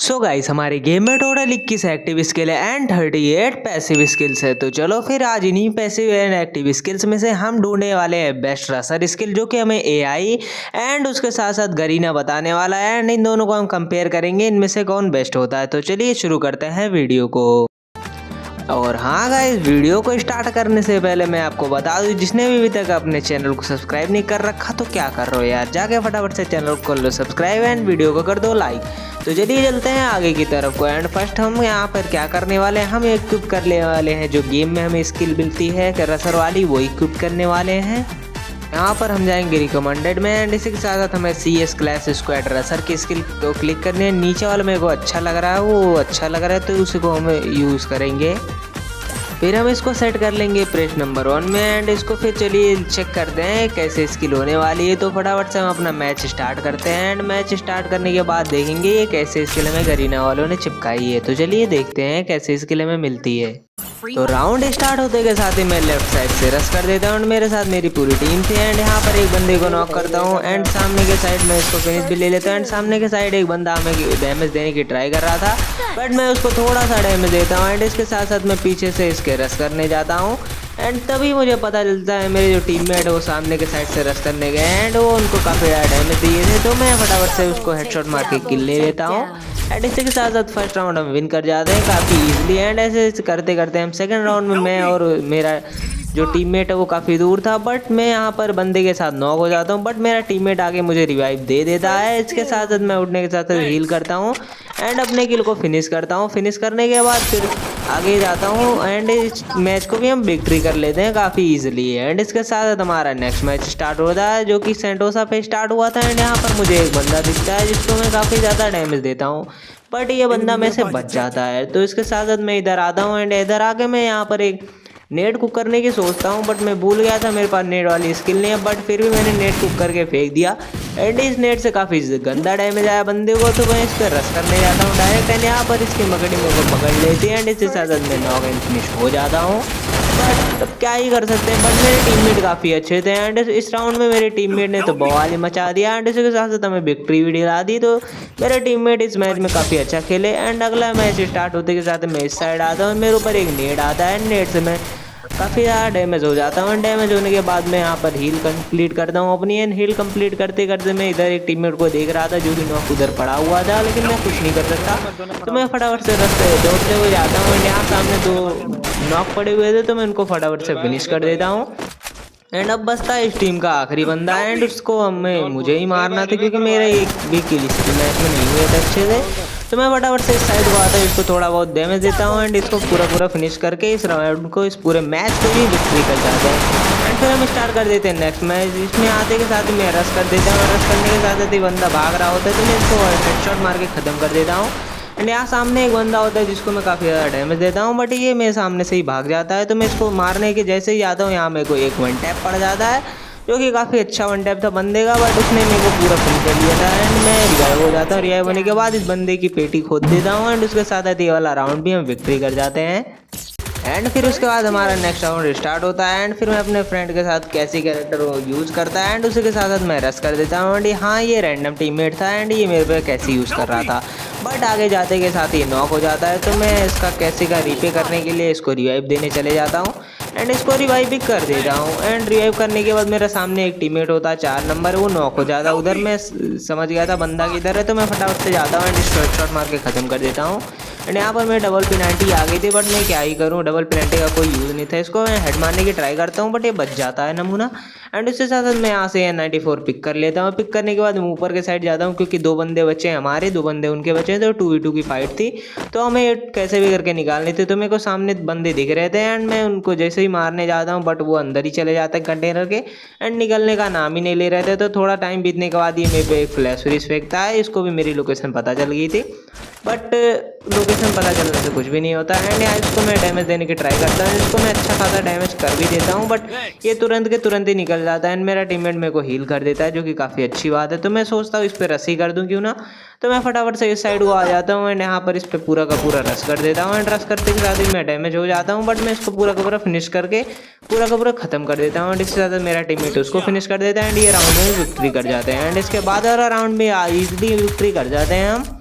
So guys हमारे game में total 21 active skill है एंड 38 पैसिव स्किल्स है। तो चलो फिर आज इन्हीं पैसिव एंड एक्टिव स्किल्स में से हम ढूंढने वाले हैं बेस्ट रसर स्किल, जो कि हमें एआई एंड उसके साथ साथ गरीना बताने वाला है एंड इन दोनों को हम कंपेयर करेंगे इनमें से कौन बेस्ट होता है। तो चलिए शुरू करते हैं वीडियो को। और हाँ गाइस, वीडियो को स्टार्ट करने से पहले मैं आपको बता दूं, जिसने भी अभी तक अपने चैनल को सब्सक्राइब नहीं कर रखा तो क्या कर रहे हो यार, जाके फटाफट से चैनल को कर लो सब्सक्राइब एंड वीडियो को कर दो लाइक। तो चलिए चलते हैं आगे की तरफ को। एंड फर्स्ट हम यहाँ पर क्या करने वाले हैं, हम इक्विप कर लेने वाले हैं जो गेम में हमें स्किल मिलती है रसर वाली, वो इक्विप करने वाले हैं। यहाँ पर हम जाएंगे रिकमेंडेड में एंड इसी के साथ साथ हमें CS क्लास स्क्वाड रसर की स्किल को क्लिक करनी है। नीचे वाला मेरे को अच्छा लग रहा है, वो अच्छा लग रहा है तो उसी को हम यूज़ करेंगे। फिर हम इसको सेट कर लेंगे प्रेस नंबर 1 में एंड इसको फिर चलिए चेक करते हैं कैसे स्किल होने वाली है। तो फटाफट से हम अपना मैच स्टार्ट करते हैं एंड मैच स्टार्ट करने के बाद देखेंगे ये कैसे स्किल हमें गरीना वालों ने चिपकाई है। तो चलिए देखते हैं कैसे स्किल हमें मिलती है। तो राउंड स्टार्ट होते के साथ ही मैं लेफ्ट साइड से रश कर देता हूँ। मेरे साथ मेरी पूरी टीम थी एंड यहाँ पर एक बंदे को नॉक करता हूँ एंड सामने के साइड में इसको फिनिश भी ले लेता हूँ। एंड सामने के साइड एक बंदा हमें डैमेज देने की ट्राई कर रहा था बट मैं उसको थोड़ा सा डैमेज देता हूँ एंड इसके साथ साथ मैं पीछे से इसके रश करने जाता हूँ एंड तभी मुझे पता चलता है मेरे जो टीममेट है वो सामने के साइड से रश करने गए एंड वो उनको काफ़ी ज़्यादा डैमेज दिए थे। तो मैं फटाफट से उसको हेडशॉट मार के किल ले लेता हूँ एंड इसी के साथ साथ फर्स्ट राउंड हम विन कर जाते हैं काफ़ी इजीली। एंड ऐसे करते करते हम सेकंड राउंड में मैं और मेरा जो टीममेट है वो काफ़ी दूर था बट मैं यहाँ पर बंदे के साथ नॉक हो जाता हूँ बट मेरा टीममेट आके मुझे रिवाइव दे देता है। इसके साथ साथ मैं उठने के साथ साथ हील करता हूँ एंड अपने किल को फिनिश करता हूँ। फिनिश करने के बाद फिर आगे जाता हूँ एंड इस मैच को भी हम विक्ट्री कर लेते हैं काफ़ी इजीली। एंड इसके साथ साथ हमारा नेक्स्ट मैच स्टार्ट होता है जो कि सेंटोसा पे स्टार्ट हुआ था एंड यहाँ पर मुझे एक बंदा दिखता है जिसको मैं काफ़ी ज़्यादा डैमेज देता हूँ बट ये बंदा मेरे से बच जाता है। तो इसके साथ साथ मैं इधर आता हूँ एंड इधर आके मैं यहाँ पर एक नेट कुक करने की सोचता हूँ बट मैं भूल गया था मेरे पास नेट वाली स्किल नहीं है बट फिर भी मैंने नेट कुक करके फेंक दिया एंड इस नेट से काफ़ी गंदा डैमेज आया बंदे को। तो मैं इस पर रश करने जाता हूँ डायरेक्ट एंड यहाँ पर इसकी मकड़ी मेरे को पकड़ लेती है एंड इसके साथ साथ मैं नॉक एंड फिनिश हो जाता हूँ। बट अब क्या ही कर सकते हैं, बट मेरे टीममेट काफ़ी अच्छे थे एंड इस राउंड में मेरे टीममेट ने तो बवाल ही मचा दिया एंड इसके साथ साथ हमें विक्ट्री भी दिला दी। तो मेरे टीममेट इस मैच में काफ़ी अच्छा खेले एंड अगला मैच स्टार्ट होते के साथ मैं इस साइड आता हूँ, मेरे ऊपर एक नेट आता है एंड नेट से मैं काफ़ी ज़्यादा डैमेज हो जाता हूँ। डैमेज होने के बाद मैं यहाँ पर हील कंप्लीट करता हूँ अपनी एंड हील कंप्लीट करते करते मैं इधर एक टीममेट को देख रहा था जो कि नॉक उधर पड़ा हुआ था लेकिन मैं कुछ नहीं कर सकता। तो मैं फटाफट से रास्ते दौड़ते हुए जाता हूँ एंड यहाँ सामने दो नॉक पड़े हुए थे तो मैं उनको फटाफट से फिनिश कर देता हूँ। एंड अब बसता है इस टीम का आखिरी बंदा एंड उसको हमें मुझे ही मारना था क्योंकि मेरे एक भी किल इस मैच में नहीं हुए थे अच्छे से। तो मैं फटाफट से इस साइड को आता हूँ, इसको थोड़ा बहुत डैमेज देता हूँ एंड इसको पूरा फिनिश करके इस राउंड को इस पूरे मैच को भी विक्ट्री कर जाते हैं। एंड फिर हम स्टार्ट कर देते हैं नेक्स्ट मैच। इसमें आते के साथ ही मैं रश कर देता हूँ, रश करने के साथ साथ ही बंदा भाग रहा होता है तो मैं इसको हेडशॉट मार के ख़त्म कर देता हूँ। एंड यहाँ सामने एक बंदा होता है जिसको मैं काफ़ी ज़्यादा डैमेज देता हूँ बट ये मेरे सामने से ही भाग जाता है। तो मैं इसको मारने के जैसे ही आता हूँ यहाँ मेरे को एक वन टैप पड़ जाता है जो कि काफ़ी अच्छा वन टैप था बंदे का बट उसने मेरे को पूरा फिल कर लिया था एंड मैं रिवाइव हो जाता हूँ। रिवाइव होने के बाद इस बंदे की पेटी खोद देता हूँ एंड उसके साथ साथ ये वाला राउंड भी हम विक्ट्री कर जाते हैं। एंड फिर उसके बाद हमारा नेक्स्ट राउंड स्टार्ट होता है एंड फिर मैं अपने फ्रेंड के साथ कैसी कैरेक्टर को यूज़ करता है एंड उसी के साथ साथ मैं रश कर देता हूँ। एंड हाँ ये रैंडम टीममेट था एंड ये मेरे पे कैसी यूज़ कर रहा था बट आगे जाते के साथ ही नॉक हो जाता है। तो मैं इसका कैसे का रीपे करने के लिए इसको रिवाइव देने चले जाता हूँ एंड इसको रिवाइव भी कर देता हूँ। एंड रिवाइव करने के बाद मेरा सामने एक टीममेट होता है 4 नंबर, वो नॉक हो जाता है। उधर मैं समझ गया था बंदा किधर है तो मैं फटाफट से जाता हूँ एंड शॉट मार के ख़त्म कर देता हूँ। एंड यहाँ पर मैं डबल पेनल्टी आ गई थी बट मैं क्या ही करूँ, डबल पेनल्टी का कोई यूज़ नहीं था। इसको मैं हेड मारने की ट्राई करता हूँ बट ये बच जाता है नमूना। एंड उसके साथ साथ मैं यहाँ से N94 पिक कर लेता हूँ। पिक करने के बाद मैं ऊपर के साइड जाता हूँ क्योंकि 2 बंदे बचे हैं हमारे, 2 बंदे उनके बचे हैं तो 2v2 की फाइट थी तो हमें कैसे भी करके निकालनी थी। तो मेरे को सामने बंदे दिख रहे थे एंड मैं उनको जैसे ही मारने जाता हूँ बट वो अंदर ही चले जाते हैं कंटेनर के एंड निकलने का नाम ही नहीं ले रहे थे। तो थोड़ा टाइम बीतने के बाद ये मेरे पे एक फ्लैश फ्रीज फेंकता है, इसको भी मेरी लोकेशन पता चल गई थी बट लोकेशन पता चलने से कुछ भी नहीं होता। एंड यहाँ इसको मैं डैमेज देने की ट्राई करता हूँ, इसको मैं अच्छा खासा डैमेज कर भी देता हूँ बट ये तुरंत के तुरंत ही निकल जाता है एंड मेरा टीममेट मेरे को हील कर देता है जो कि काफ़ी अच्छी बात है। तो मैं सोचता हूँ इस पर रस्सी कर दूँ क्यों ना, तो मैं फटाफट से इस साइड को आ जाता हूँ एंड यहाँ पर इस पर पूरा का पूरा रश कर देता हूँ एंड रश करते के साथ ही मैं डैमेज हो जाता हूँ बट मैं इसको पूरा का पूरा फिनिश करके पूरा का पूरा ख़त्म कर देता हूँ। एंड इसके साथ मेरा टीममेट उसको फिनिश कर देता है एंड ये राउंड में विक्ट्री कर जाते हैं। एंड इसके बाद वाला राउंड में ईजिली विक्ट्री कर जाते हैं हम।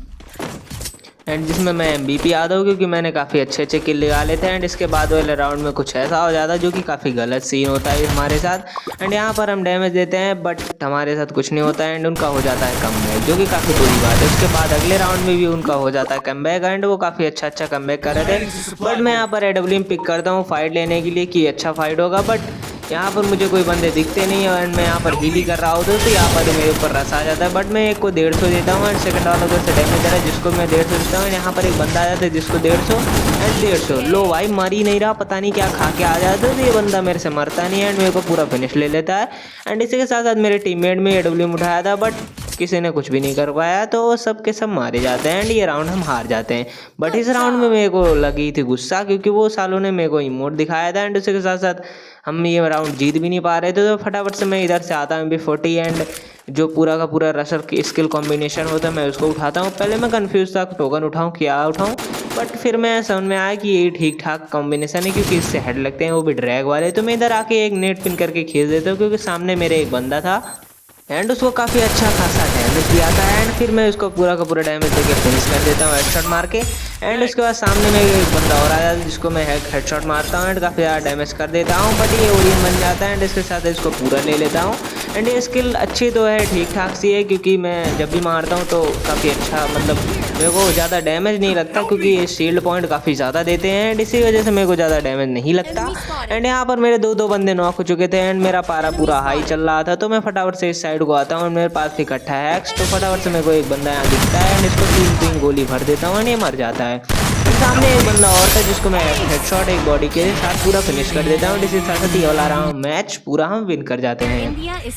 एंड जिसमें मैं MVP आता हूँ क्योंकि मैंने काफ़ी अच्छे अच्छे किल निकाले थे। एंड इसके बाद वाले राउंड में कुछ ऐसा हो जाता है जो कि काफ़ी गलत सीन होता है हमारे साथ। एंड यहाँ पर हम डैमेज देते हैं बट हमारे साथ कुछ नहीं होता है एंड उनका हो जाता है कमबैक, जो कि काफ़ी बुरी बात है। उसके बाद अगले राउंड में भी उनका हो जाता है कमबैक एंड वो काफ़ी अच्छा कमबैक कर रहे थे। बट मैं यहाँ पर AWM पिक करता हूँ फाइट लेने के लिए कि अच्छा फाइट होगा, बट यहाँ पर मुझे कोई बंदे दिखते नहीं है एंड मैं यहाँ पर हील ही कर रहा होता तो यहाँ पर मेरे ऊपर रस आ जाता है। बट मैं एक को 150 देता हूँ एंड सेकंड वाला उधर से डैमेज दे रहा है जिसको मैं 150 देता हूँ। यहाँ पर एक बंदा आ जाता है जिसको 150 एंड 150। लो भाई मर ही नहीं रहा, पता नहीं क्या खा के आ जाता है तो ये बंदा मेरे से मरता नहीं है एंड मेरे को पूरा फिनिश ले लेता है। एंड इसी के साथ साथ मेरे टीममेट में AWM उठाया था बट किसी ने कुछ भी नहीं कर पाया तो सब के सब मारे जाते हैं एंड ये राउंड हम हार जाते हैं। बट इस राउंड में मेरे को लगी थी गुस्सा क्योंकि वो सालों ने मेरे को इमोट दिखाया था एंड उसी के साथ साथ हम ये राउंड जीत भी नहीं पा रहे थे। तो फटाफट से मैं इधर से आता हूँ MP40 एंड जो पूरा का पूरा रसर की स्किल कॉम्बिनेशन होता है मैं उसको उठाता हूँ। पहले मैं कंफ्यूज था टोकन उठाऊँ क्या उठाऊँ, बट फिर मैं समझ में आया कि ये ठीक ठाक कॉम्बिनेशन है क्योंकि इससे हेड लगते हैं वो भी ड्रैग वाले। तो मैं इधर आके एक नेट पिन करके खींच देता हूँ क्योंकि सामने मेरे एक बंदा था एंड उसको काफ़ी अच्छा खासा डैमेज भी आता है एंड फिर मैं उसको पूरा का पूरा डैमेज देके फिनिश कर देता हूँ हेडशॉट मार के। एंड उसके बाद सामने में एक बंदा और आ जाता है जिसको मैं हेडशॉट मारता हूँ एंड काफ़ी ज़्यादा डैमेज कर देता हूँ, बट ये ओरियन बन जाता है एंड इसके साथ इसको पूरा ले लेता हूँ। एंड ये स्किल अच्छी तो है, ठीक ठाक सी है क्योंकि मैं जब भी मारता हूँ तो काफ़ी अच्छा मतलब मेरे को ज़्यादा डैमेज नहीं लगता क्योंकि ये शील्ड पॉइंट काफ़ी ज़्यादा देते हैं एंड इसी वजह से मेरे को ज़्यादा डैमेज नहीं लगता। एंड यहाँ पर मेरे दो बंदे नॉक हो चुके थे एंड मेरा पारा पूरा हाई चल रहा था तो मैं फटाफट से इस साइड को आता हूँ। मेरे पास इकट्ठा है एक्स तो फटाफट से मेरे को एक बंदा यहाँ दिखता है एंड इसको 3 गोली भर देता हूँ एंड ये मर जाता है। सामने एक बंदा और था जिसको मैं हेडशॉट एक बॉडी के साथ पूरा फिनिश कर देता हूँ। इसी साथ ही वाला राउंड मैच पूरा हम विन कर जाते हैं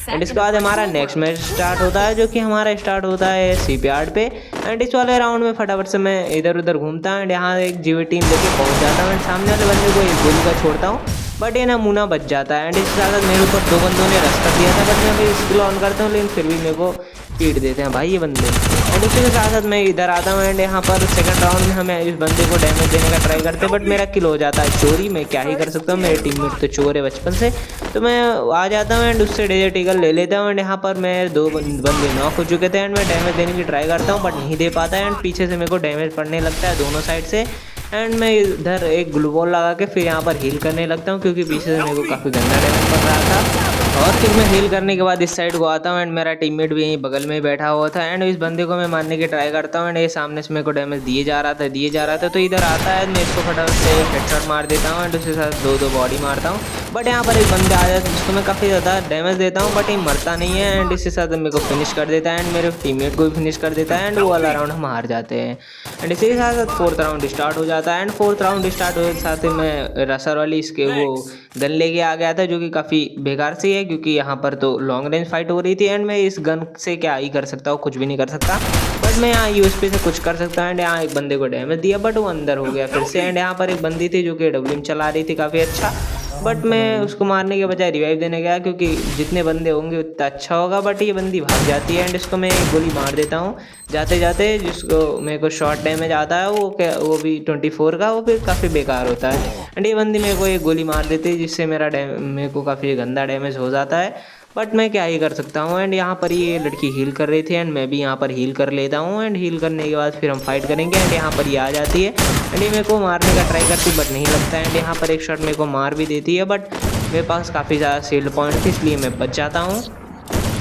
एंड इसके बाद हमारा नेक्स्ट मैच स्टार्ट होता है जो कि हमारा स्टार्ट होता है शिपयार्ड पे। एंड इस वाले राउंड में फटाफट से मैं इधर उधर घूमता हूँ एंड यहाँ एक जीवी टीम लेके पहुँच जाता हूँ एंड सामने वाले बंदे को एक गोली का छोड़ता हूँ बट ये नमूना बच जाता है। एंड इसके साथ मेरे ऊपर 2 बंदों ने रश कर दिया था बट मैं अभी स्किल ऑन करता हूँ लेकिन फिर भी मेरे को पीट देते हैं भाई ये बंदे। एंड उसके साथ साथ मैं इधर आता हूँ एंड यहाँ पर सेकंड राउंड में हमें इस बंदे को डैमेज देने का ट्राई करते हैं बट मेरा किल हो जाता है चोरी। मैं क्या ही कर सकता हूँ, मेरे टीममेट तो चोर है बचपन से, तो मैं आ जाता हूँ एंड उससे डेजर्ट ईगल ले लेता हूँ। एंड यहाँ पर मैं 2 बंदे नॉक हो चुके थे एंड मैं डैमेज देने की ट्राई करता हूँ बट नहीं दे पाता है एंड पीछे से मेरे को डैमेज पड़ने लगता है दोनों साइड से। एंड मैं इधर एक ग्लू बॉल लगा के फिर यहाँ पर हील करने लगता हूँ क्योंकि पीछे से मेरे को काफ़ी गंदा डैमेज पड़ रहा था। और फिर मैं हील करने के बाद इस साइड को आता हूँ एंड मेरा टीममेट भी यहीं बगल में ही बैठा हुआ था एंड इस बंदे को मैं मारने की ट्राई करता हूँ एंड ये सामने से मेरे को डैमेज दिए जा रहा था तो इधर आता है मैं इसको फटाफट से हेडशॉट मार देता हूँ एंड उसके साथ 2 बॉडी मारता हूँ। बट यहाँ पर एक बंदा आ जाता है जिसको मैं काफ़ी ज़्यादा डैमेज देता हूँ बट ये मरता नहीं है एंड इसके साथ मेरे को फिनिश कर देता है एंड मेरे टीममेट को भी फिनिश कर देता है एंड वो वाला राउंड हम हार जाते हैं। एंड इसी के साथ साथ 4th राउंड स्टार्ट हो जाता है एंड 4th राउंड स्टार्ट होने के साथ ही मैं रसर वाली इसके वो गन लेके आ गया था जो कि काफ़ी बेकार सी है क्योंकि यहाँ पर तो लॉन्ग रेंज फाइट हो रही थी एंड मैं इस गन से क्या ही कर सकता हूँ, कुछ भी नहीं कर सकता। बट मैं यहाँ USP से कुछ कर सकता हूँ एंड यहाँ एक बंदे को डैमेज दिया बट वो अंदर हो गया फिर से। एंड यहाँ पर एक बंदी थी जो कि AWM चला रही थी काफ़ी अच्छा, बट मैं उसको मारने के बजाय रिवाइव देने गया क्योंकि जितने बंदे होंगे उतना अच्छा होगा। बट ये बंदी भाग जाती है एंड इसको मैं एक गोली मार देता हूँ जाते जाते, जिसको मेरे को शॉर्ट डैमेज आता है वो भी 24 का, वो भी काफ़ी बेकार होता है। एंड ये बंदी मेरे को एक गोली मार देती है जिससे मेरे को काफ़ी गंदा डैमेज हो जाता है बट मैं क्या ही कर सकता हूँ। एंड यहाँ पर ये लड़की हील कर रही थी एंड मैं भी यहाँ पर हील कर लेता हूँ एंड हील करने के बाद फिर हम फाइट करेंगे। एंड यहाँ पर ये आ जाती है एंड ये मेरे को मारने का ट्राई करती बट नहीं लगता है एंड यहाँ पर एक शॉट मेरे को मार भी देती है बट मेरे पास काफ़ी ज़्यादा शील्ड पॉइंट थी इसलिए मैं बच जाता हूँ।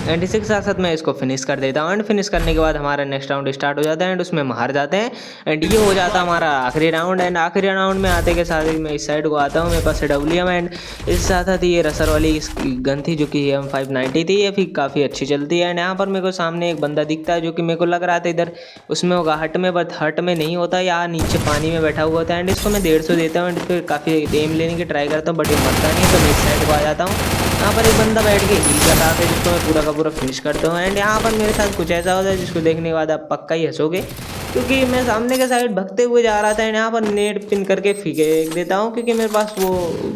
एंड इसी के साथ साथ मैं इसको फिनिश कर देता हूँ एंड फिनिश करने के बाद हमारा नेक्स्ट राउंड स्टार्ट हो जाता है एंड उसमें हम हार जाते हैं एंड ये हो जाता है हमारा आखिरी राउंड। एंड आखिरी राउंड में आते के साथ ही मैं इस साइड को आता हूँ, मेरे पास AWM एंड इसके साथ साथ ये रसर वाली इसकी गन थी जो कि M590 थी, ये फिर काफ़ी अच्छी चलती है। एंड यहाँ पर मेरे को सामने एक बंदा दिखता है जो कि मेरे को लग रहा था इधर उसमें होगा हट में, बट हट में नहीं होता, यहाँ नीचे पानी में बैठा हुआ था एंड इसको मैं 150 देता हूँ एंड फिर काफ़ी एम लेने की ट्राई करता हूँ बट ये मरता नहीं है तो मैं इस साइड को आ जाता हूँ। यहाँ पर एक बंदा बैठ के हील कर रहा था जिसको मैं पूरा का पूरा फिनिश करता हूँ। एंड यहाँ पर मेरे साथ कुछ ऐसा होता है जिसको देखने के बाद आप पक्का ही हंसोगे क्योंकि मैं सामने के साइड भगते हुए जा रहा था एंड यहाँ पर नेट पिन करके फेंक देता हूँ क्योंकि मेरे पास वो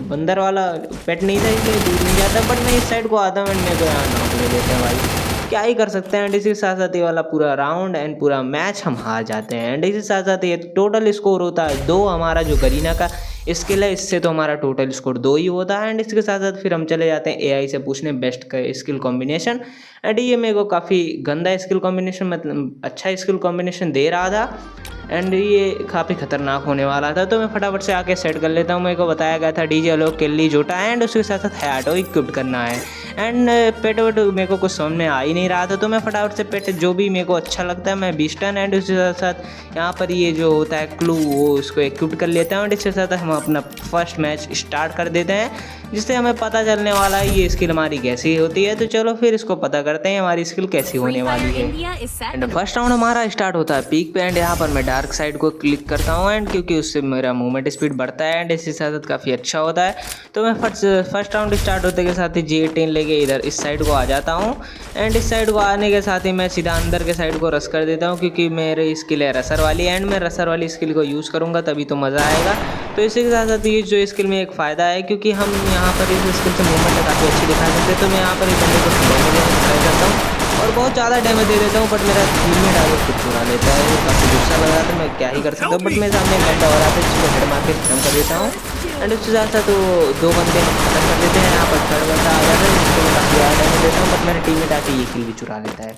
बंदर वाला पेट नहीं था इसलिए दूर नहीं जाता। बट मैं इस साइड को आता हूँ एंड मेरे को यहाँ नॉक ले लेते हैं भाई, क्या ही कर सकते हैं। एंड इसी के साथ साथ ये वाला पूरा राउंड एंड पूरा मैच हम हार जाते हैं। एंड इसी के साथ साथ ये टोटल स्कोर होता है 2, हमारा जो करीना का स्किल है इससे तो हमारा टोटल स्कोर 2 ही होता है। एंड इसके साथ साथ फिर हम चले जाते हैं AI से पूछने बेस्ट का स्किल कॉम्बिनेशन। एंड ये मेरे को काफ़ी गंदा स्किल कॉम्बिनेशन मतलब अच्छा स्किल कॉम्बिनेशन दे रहा था एंड ये काफ़ी खतरनाक होने वाला था। तो मैं फटाफट से आके सेट कर लेता हूँ। मेरे को बताया गया था डीजे लोग किल्ली जोटा एंड उसके साथ साथ हैटो इक्विप्ड करना है। एंड पेट वेट मेरे को कुछ समझ में आ ही नहीं रहा था, तो मैं फटाफट से पेट जो भी मेरे को अच्छा लगता है मैं बीस्टन एंड उसके साथ साथ यहाँ पर ये जो होता है क्लू वो उसको इक्विप्ड कर लेता हूँ। एंड इसके साथ हम अपना फर्स्ट मैच स्टार्ट कर देते हैं, जिससे हमें पता चलने वाला है ये स्किल हमारी कैसी होती है। तो चलो फिर इसको पता करते हैं हमारी स्किल कैसी होने वाली है। एंड फर्स्ट राउंड हमारा स्टार्ट होता है पीक पे। एंड यहाँ पर मैं डार्क साइड को क्लिक करता हूँ एंड क्योंकि उससे मेरा मूवमेंट स्पीड बढ़ता है एंड इसके साथ काफ़ी अच्छा होता है। तो मैं फर्स्ट राउंड स्टार्ट होते के साथ ही G18 लेके इधर इस साइड को आ जाता हूँ। एंड इस साइड को आने के साथ ही मैं सीधा अंदर के साइड को रश कर देता हूँ, क्योंकि मेरी स्किल है रसर वाली एंड मैं रसर वाली स्किल को यूज़ करूँगा तभी तो मज़ा आएगा। तो इसी के साथ साथ ये जो स्किल में एक फ़ायदा है, क्योंकि हम यहाँ पर इस स्किल से मूवमेंट काफ़ी अच्छी दिखा सकते हैं। तो मैं यहाँ पर एक बंदे को डैमेज देने ट्राई करता हूँ और बहुत ज़्यादा डैमेज दे देता हूँ, बट मेरा टीममेट आगे खुद चुरा लेता है। वो काफ़ी गुस्सा लग रहा था, मैं क्या ही कर सकता हूँ। बट मेरे सामने एक घंटा हो रहा था जिसको हेड मार के खत्म कर देता हूँ। एंड उसके साथ साथ वो 2 बंदे खत्म कर देते हैं। यहाँ पर 3rd बंदा आ जाता है जिसको मैं काफ़ी ज़्यादा डैमेज देता हूँ, बट मेरा टीममेट आके ये किल भी चुरा लेता है।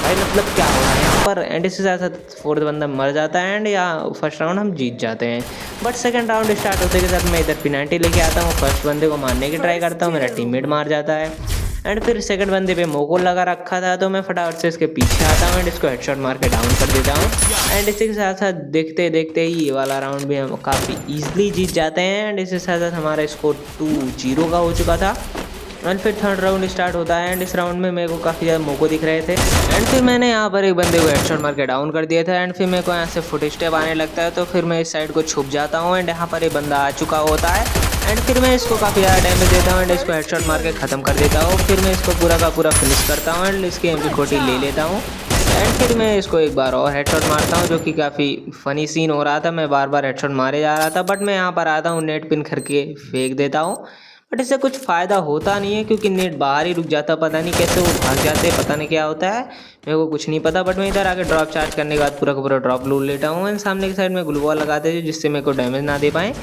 भाई मतलब क्या हो रहा है यहाँ पर। एंड इसके साथ साथ 4th बंदा मर जाता है एंड यहाँ फर्स्ट राउंड हम जीत जाते हैं। बट सेकंड राउंड स्टार्ट होते के साथ मैं इधर पेनल्टी लेके आता हूँ, फर्स्ट बंदे को मारने की ट्राई करता हूँ, मेरा टीममेट मार जाता है। एंड फिर सेकंड बंदे पे मोको लगा रखा था, तो मैं फटाफट से इसके पीछे आता हूँ एंड इसको हेडशॉट मार के डाउन कर देता हूँ। एंड इसी के साथ साथ देखते देखते ही ये वाला राउंड भी हम काफ़ी ईजिली जीत जाते हैं। एंड इसके साथ साथ हमारा स्कोर 2-0 का हो चुका था। एंड फिर 3rd राउंड स्टार्ट होता है एंड इस राउंड में मेरे को काफ़ी ज़्यादा मौके दिख रहे थे। एंड फिर मैंने यहाँ पर एक बंदे को हेडशॉट मार के डाउन कर दिया था। एंड फिर मेरे को यहाँ से फुट स्टेप आने लगता है, तो फिर मैं इस साइड को छुप जाता हूँ एंड यहाँ पर एक बंदा आ चुका होता है। एंड फिर मैं इसको काफ़ी ज़्यादा डैमेज देता हूँ एंड इसको हेडशॉट मार के ख़त्म कर देता हूँ। फिर मैं इसको पूरा का पूरा फिनिश करता हूँ एंड इसकी MP40 ले लेता हूँ। एंड फिर मैं इसको एक बार और हेडशॉट मारता हूँ, जो कि काफ़ी फ़नी सीन हो रहा था। मैं बार बार हेडशॉट मारे जा रहा था, बट मैं यहाँ पर आता हूँ नेट पिन करके फेंक देता हूँ। बट इससे कुछ फ़ायदा होता नहीं है, क्योंकि नेट बाहर ही रुक जाता, पता नहीं कैसे वो भाग जाते हैं, पता नहीं क्या होता है, मेरे को कुछ नहीं पता। बट मैं इधर आके ड्रॉप चार्ज करने के बाद पूरा का पूरा ड्रॉप लूट लेता हूँ एंड सामने की साइड में ग्लू वॉल लगाते थे जिससे मेरे को डैमेज ना दे पाए।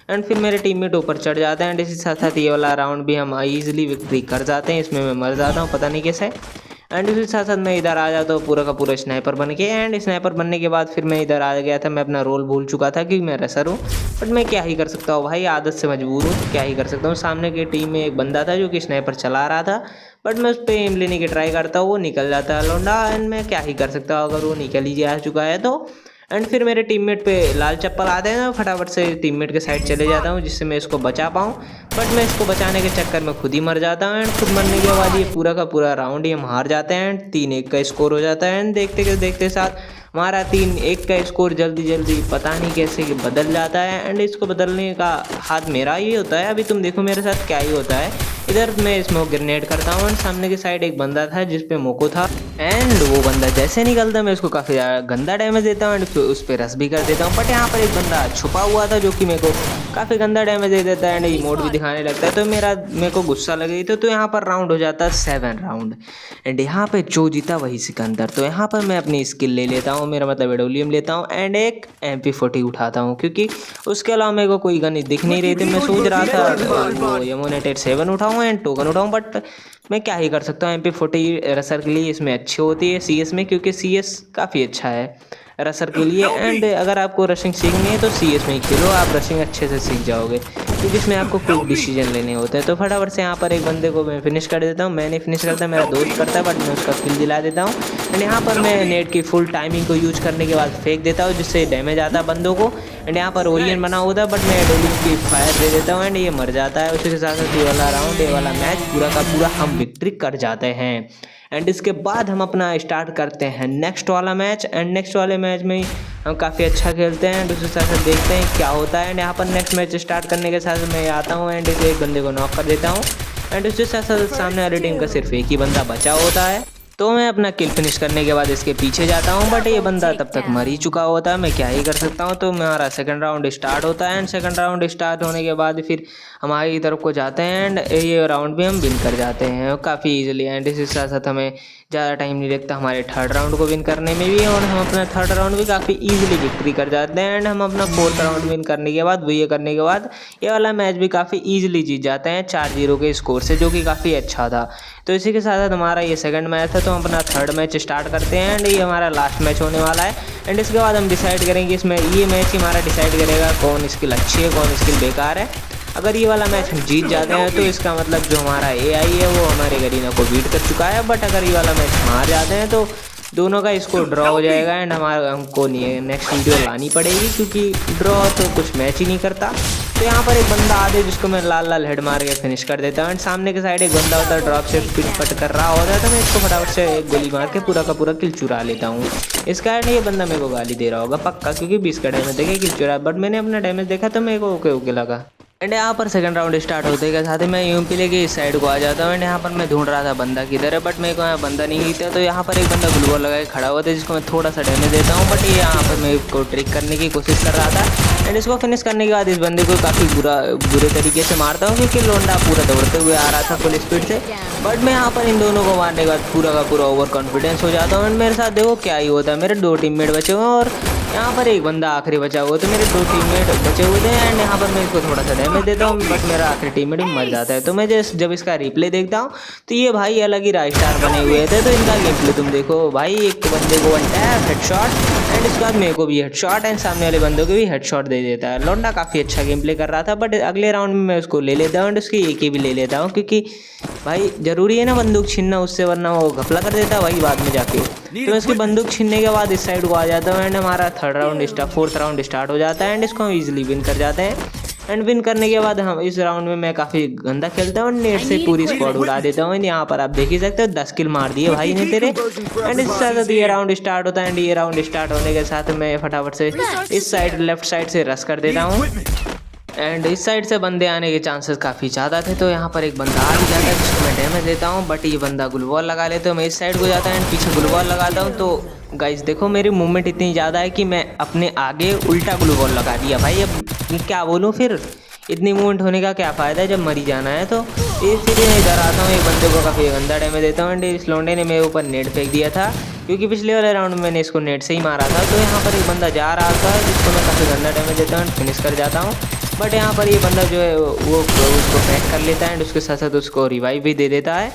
एंड फिर मेरे टीममेट ऊपर चढ़ जाते हैं एंड इसी साथ साथ ये वाला राउंड भी हम ईजिली विक्ट्री कर जाते हैं। इसमें मैं मर जाता हूँ, पता नहीं कैसे। एंड उसके साथ साथ मैं इधर आ जाता हूँ पूरा का पूरा स्नाइपर बन के। एंड स्नाइपर बनने के बाद फिर मैं इधर आ गया था, मैं अपना रोल भूल चुका था कि मैं रसर हूँ। बट मैं क्या ही कर सकता हूँ भाई, आदत से मजबूर हूँ, क्या ही कर सकता हूँ। सामने की टीम में एक बंदा था जो कि स्नाइपर चला रहा था, बट मैं उस पर एम लेने की ट्राई करता हूँ, वो निकल जाता है लौंडा। एंड मैं क्या ही कर सकता हूँ अगर वो निकल ही आ चुका है तो। एंड फिर मेरे टीममेट पे लाल चप्पल आते हैं ना, फटाफट से टीममेट के साइड चले जाता हूँ जिससे मैं इसको बचा पाऊँ। बट मैं इसको बचाने के चक्कर में खुद ही मर जाता हूँ। एंड खुद मरने के बाद ये पूरा का पूरा राउंड ही हम हार जाते हैं एंड 3-1 का स्कोर हो जाता है। एंड देखते देखते साथ हमारा 3-1 का स्कोर जल्दी जल्दी पता नहीं कैसे कि बदल जाता है। एंड इसको बदलने का हाथ मेरा ही होता है। अभी तुम देखो मेरे साथ क्या ही होता है। इधर मैं स्मोक ग्रेनेड करता हूँ एंड सामने की साइड एक बंदा था जिस पे मोको था। एंड वो बंदा जैसे निकलता मैं उसको काफ़ी ज़्यादा गंदा डैमेज देता हूँ एंड फिर उस पर रस भी कर देता हूँ। बट यहाँ पर एक बंदा छुपा हुआ था जो कि मेरे को काफ़ी गंदा डैमेज दे देता है एंड इमोट भी दिखाने लगता है। तो मेरे को गुस्सा लग गई तो यहाँ पर राउंड हो जाता है 7 राउंड। एंड यहाँ पे जो जीता वही सिकंदर। तो यहाँ पर मैं अपनी स्किल ले लेता हूँ, मेरा मतलब एडोलियम लेता हूँ एंड एक MP40 उठाता हूँ, क्योंकि उसके अलावा मेरे को कोई गन दिख नहीं रही थी। मैं सोच रहा था वो यमोनेटेड 7 उठाऊँ एंड टोकन उठाऊँ, बट मैं क्या ही कर सकता हूँ। MP40 रसर के लिए इसमें अच्छी होती है CS में, क्योंकि CS काफ़ी अच्छा है रसर के लिए। एंड अगर आपको रशिंग सीखनी है तो CS में ही खेलो, आप रशिंग अच्छे से सीख जाओगे, क्योंकि इसमें आपको क्विक डिसीजन लेने होते हैं। तो फटाफट से यहाँ पर एक बंदे को मैं फिनिश कर देता हूँ। मैं नहीं फिनिश करता, मेरा दोस्त करता है, बट मैं उसका किल दिला देता हूँ। एंड यहाँ पर मैं नेट की फुल टाइमिंग को यूज करने के बाद फेंक देता हूँ, जिससे डैमेज आता है बंदों को। एंड यहाँ पर ओरियन बना होता है, बट मैं एडोलियम की फायर दे देता हूँ एंड ये मर जाता है। उसी के साथ साथ ये वाला राउंड, ये वाला मैच पूरा का पूरा हम विक्ट्री कर जाते हैं। एंड इसके बाद हम अपना स्टार्ट करते हैं नेक्स्ट वाला मैच। एंड नेक्स्ट वाले मैच में हम काफ़ी अच्छा खेलते हैं। उसके साथ साथ देखते हैं क्या होता है। एंड यहाँ पर नेक्स्ट मैच स्टार्ट करने के साथ मैं आता हूँ एंड एक बंदे को नॉक कर देता हूँ। एंड उसके साथ साथ सामने वाली टीम का सिर्फ एक ही बंदा बचा होता है, तो मैं अपना किल फिनिश करने के बाद इसके पीछे जाता हूँ, बट ये बंदा तब तक मर ही चुका होता है। मैं क्या ही कर सकता हूँ। तो हमारा सेकंड राउंड स्टार्ट होता है एंड सेकंड राउंड स्टार्ट होने के बाद फिर हमारी तरफ को जाते हैं एंड ये राउंड भी हम विन कर जाते हैं काफ़ी ईजिली। एंड इसके साथ साथ हमें ज़्यादा टाइम नहीं लगता हमारे 3rd राउंड को विन करने में भी, और हम अपना 3rd राउंड भी काफ़ी ईजिली विक्ट्री कर जाते हैं। एंड हम अपना 4th राउंड विन करने के बाद ये करने के बाद ये वाला मैच भी काफ़ी ईजिली जीत जाते हैं 4-0 के स्कोर से, जो कि काफ़ी अच्छा था। तो इसी के साथ साथ हमारा ये सेकंड मैच था। तो हम अपना थर्ड मैच स्टार्ट करते हैं एंड ये हमारा लास्ट मैच होने वाला है। एंड इसके बाद हम डिसाइड करेंगे इसमें, ये मैच ही हमारा डिसाइड करेगा कौन स्किल अच्छी है कौन स्किल बेकार है। अगर ये वाला मैच हम जीत जाते हैं तो इसका मतलब जो हमारा AI है वो हमारे गरीना को बीट कर चुका है। बट अगर ये वाला मैच हार जाते हैं तो दोनों का स्कोर ड्रॉ हो जाएगा एंड हमको नहीं नेक्स्ट वीडियो लानी पड़ेगी, क्योंकि ड्रॉ तो कुछ मैच ही नहीं करता। तो यहाँ पर एक बंदा आते जिसको मैं लाल लाल हेड मार के फिनिश कर देता हूँ एंड सामने के साइड एक बंदा होता है ड्रॉप से पिट पट कर रहा होता है, तो मैं इसको फटाफट से एक गोली मार के पूरा का पूरा किल चुरा लेता हूँ। इस कारण ये बंदा मेरे को गाली दे रहा होगा पक्का, क्योंकि 20 का डैमेज देखे किल चुरा, बट मैंने अपना डैमेज देखा तो मेरे को ओके ओके लगा। एंड यहाँ पर सेकंड राउंड स्टार्ट होते के साथ ही मैं यूएमपी लेके इस साइड को आ जाता हूँ एंड यहाँ पर मैं ढूंढ रहा था बंदा किधर है, बट मेरे को यहाँ बंदा नहीं दिखता। तो यहाँ पर एक बंदा ग्लूवॉल लगा के खड़ा हुआ था जिसको मैं थोड़ा सा डैमेज देता हूँ, बट ये यहाँ पर मैं इसको ट्रिक करने की कोशिश कर रहा था एंड इसको फिनिश करने के बाद इस बंदे को काफ़ी बुरे तरीके से मारता हूँ, क्योंकि लोंडा पूरा दौड़ते हुए आ रहा था फुल स्पीड से। बट मैं यहाँ पर इन दोनों को मारने के बाद पूरा का पूरा ओवर कॉन्फिडेंस हो जाता हूँ एंड मेरे साथ देखो क्या ही होता है, मेरे 2 टीममेट बचे हुए हैं और यहाँ पर एक बंदा आखिरी बचा हुआ, तो मेरे 2 टीममेट बचे हुए थे एंड यहाँ पर मैं इसको थोड़ा सा डैमेज देता हूँ, बट मेरा आखिरी टीममेट भी मर जाता है। तो मैं जब इसका रिप्ले देखता हूँ तो ये भाई अलग ही राइट स्टार बने हुए थे। तो इनका गेम प्ले तुम देखो भाई, एक बंदे को 1 टैप हेडशॉट एंड इसके बाद मेरे को भी हेडशॉट एंड सामने वाले बंदों को भी हेडशॉट दे देता है। लौंडा काफ़ी अच्छा गेम प्ले कर रहा था, बट अगले राउंड में मैं उसको ले लेता हूँ एंड उसकी AK भी ले लेता हूँ, क्योंकि भाई जरूरी है ना बंदूक छीनना उससे, वरना वो घपला कर देता है वही बाद में जाके। तो मैं उसकी बंदूक छीनने के बाद इस साइड को आ जाता हूँ एंड हमारा फोर्थ राउंड स्टार्ट हो जाता है एंड इसको हम इजीली विन कर जाते हैं। एंड विन करने के बाद हम इस राउंड में मैं काफ़ी गंदा खेलता हूँ, नेट से पूरी स्क्वाड उड़ा देता हूँ। यहाँ पर आप देख ही सकते हो 10 किल मार दिए भाई ने तेरे। एंड इस साथ ये राउंड स्टार्ट होता है एंड ये राउंड स्टार्ट होने के साथ मैं फटाफट से इस साइड लेफ्ट साइड से रश कर देता हूँ एंड इस साइड से बंदे आने के चांसेस काफ़ी ज़्यादा थे। तो यहाँ पर एक बंदा आ भी जाता है जिसको मैं डैमेज देता हूँ, बट ये बंदा ग्लूवॉल लगा लेते हो, मैं इस साइड को जाता है एंड पीछे ग्लूवॉल लगाता हूँ। तो गाइस देखो मेरी मूवमेंट इतनी ज़्यादा है कि मैं अपने आगे उल्टा ग्लूवॉल लगा दिया भाई। अब क्या बोलूँ, फिर इतनी मूवमेंट होने का क्या फ़ायदा है जब मरी जाना है। तो फिर मैं इधर आता हूँ, एक बंदे को काफ़ी गंदा डैमेज देता हूँ एंड इस लौंडे ने मेरे ऊपर नेट फेंक दिया था, क्योंकि पिछले वाले राउंड में मैंने इसको नेट से ही मारा था। तो यहाँ पर एक बंदा जा रहा था जिसको मैं काफ़ी गंदा डैमेज देता हूँ, फिनिश कर जाता हूँ। बट यहाँ पर ये बंदा जो है वो उसको फेंक कर लेता है एंड उसके साथ साथ उसको रिवाइव भी दे देता है।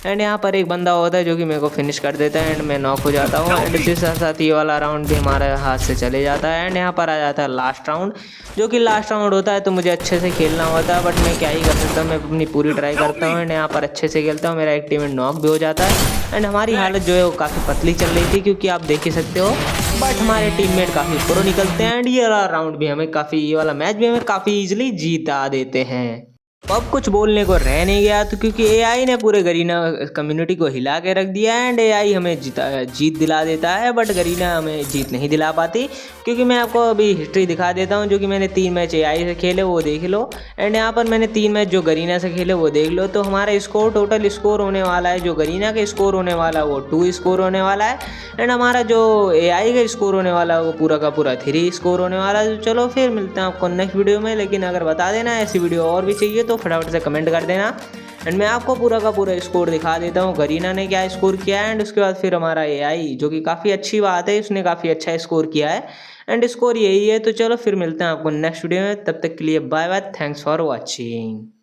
एंड यहाँ पर एक बंदा होता है जो कि मेरे को फिनिश कर देता है एंड मैं नॉक हो जाता हूँ एंड इसके साथ साथ ये वाला राउंड भी हमारे हाथ से चले जाता है। एंड यहाँ पर आ जाता है लास्ट राउंड, जो कि लास्ट राउंड होता है। तो मुझे अच्छे से खेलना होता है, बट मैं क्या ही कर सकता हूँ, मैं अपनी पूरी ट्राई करता हूँ एंड यहाँ पर अच्छे से खेलता हूँ। मेरा एक टीममेट नॉक भी हो जाता है एंड हमारी हालत जो है वो काफ़ी पतली चल रही थी, क्योंकि आप देख ही सकते हो। बट हमारे टीममेट काफ़ी प्रो निकलते हैं एंड ये वाला राउंड भी हमें ये वाला मैच भी हमें काफ़ी ईजिली जीता देते हैं। अब कुछ बोलने को रह नहीं गया, तो क्योंकि AI ने पूरे गरीना कम्युनिटी को हिला के रख दिया है एंड AI हमें जीत दिला देता है, बट गरीना हमें जीत नहीं दिला पाती। क्योंकि मैं आपको अभी हिस्ट्री दिखा देता हूँ, जो कि मैंने 3 मैच AI से खेले वो देख लो एंड यहाँ पर मैंने 3 मैच जो गरीना से खेले वो देख लो। तो हमारा स्कोर टोटल स्कोर होने वाला है, जो गरीना का स्कोर होने वाला है वो 2 स्कोर होने वाला है एंड हमारा जो AI का स्कोर होने वाला है वो पूरा का पूरा 3 स्कोर होने वाला है। तो चलो फिर मिलते हैं आपको नेक्स्ट वीडियो में, लेकिन अगर बता देना ऐसी वीडियो और भी चाहिए तो फटाफट से कमेंट कर देना एंड मैं आपको पूरा का पूरा स्कोर दिखा देता हूँ गरीना ने क्या स्कोर किया है एंड उसके बाद फिर हमारा AI, जो कि काफ़ी अच्छी बात है, उसने काफ़ी अच्छा स्कोर किया है एंड स्कोर यही है। तो चलो फिर मिलते हैं आपको नेक्स्ट वीडियो में, तब तक के लिए bye bye, thanks for watching.